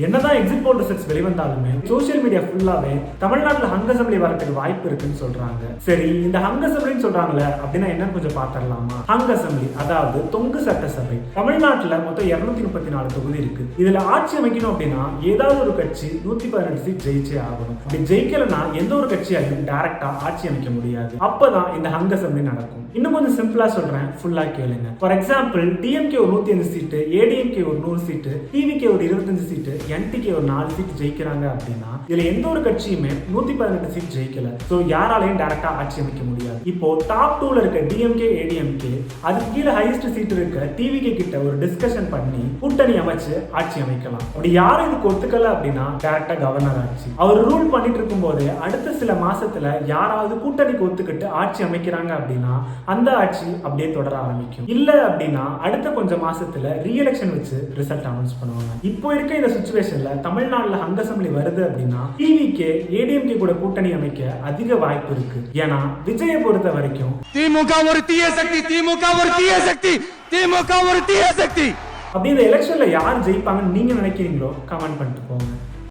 என்னதான் exit poll results வெளிவந்தாலுமே social media ஃபுல்லாவே தமிழ்நாட்டுல ஹங் அசெம்பிளி வரதுக்கு வாய்ப்பு இருக்குன்னு சொல்றாங்க. சரி, இந்த ஹங் அசெம்பிளின்னு சொல்றாங்களே அப்படின்னா என்னன்னு கொஞ்சம் பாத்திரலாமா? ஹங் அசெம்பிளி அதாவது தொங்கு சட்டசபை. தமிழ்நாட்டுல மொத்தம் 234 தொகுதி இருக்கு. இதுல ஆட்சி அமைக்கணும் அப்படின்னா ஏதாவது ஒரு கட்சி 118 சீட் ஜெயிச்சே ஆகணும். அப்படி ஜெயிக்கலன்னா எந்த ஒரு கட்சியாலும் டைரக்டா ஆட்சி அமைக்க முடியாது. அப்பதான் இந்த ஹங் அசெம்பிளி நடக்கும். இன்னும் கொஞ்சம் சிம்பிளா சொல்றேன், ஃபுல்லா கேளுங்க. ஃபார் எக்ஸாம்பிள், டிஎம்கே ஒரு 105 சீட்டு, ஏடிஎம்கே ஒரு 100 சீட்டு, டிவிகே ஒரு 25 சீட்டு, என்டிகே ஒரு 4 சீட் ஜெயிக்கிறாங்க அப்படின்னா இதுல எந்த ஒரு கட்சியுமே 118 சீட் ஜெயிக்கல. சோ யாராலையும் டைரக்டா ஆட்சி அமைக்க முடியாது. இப்போ டாப் 2ல இருக்க டிஎம்கே, ஏடிஎம்கே, அதுக்கு கீழே ஹையஸ்ட் சீட் இருக்க டிவிகே கிட்ட ஒரு டிஸ்கஷன் பண்ணி கூட்டணி அமைச்சு ஆட்சி அமைக்கலாம். அப்படி யாரும் இதுக்கு ஒத்துக்கல அப்படின்னா டைரக்டா கவர்னர் ஆட்சி. அவர் ரூல் பண்ணிட்டு இருக்கும் போது அடுத்த சில மாசத்துல யாராவது கூட்டணிக்கு ஒத்துக்கிட்டு ஆட்சி அமைக்கிறாங்க அப்படின்னா அந்த ஆட்சி அப்படியே தொடர ஆரம்பிக்கும். இல்ல அப்படின்னா அடுத்த கொஞ்சம் மாசத்துல ரீஎலெக்ஷன் வச்சு ரிசல்ட் அனௌன்ஸ் பண்ணுவாங்க. இப்போ இருக்க இந்த சிச்சுவேஷன்ல தமிழ்நாட்டுல ஹங் அசெம்பிளி வருது அப்படின்னா டிவிகே, ஏடிஎம்கே கூட கூட்டணி அமைக்க அதிக வாய்ப்பு இருக்கு. ஏன்னா விஜயை பொறுத்த வரைக்கும் திமுக ஒரு தீய சக்தி, திமுக ஒரு தீய சக்தி, திமுக ஒரு தீய சக்தி. அப்படி இந்த எலெக்ஷன்ல யார் ஜெயிப்பாங்கன்னு நீங்க நினைக்கிறீங்களோ கமெண்ட் பண்ணிட்டு போங்க.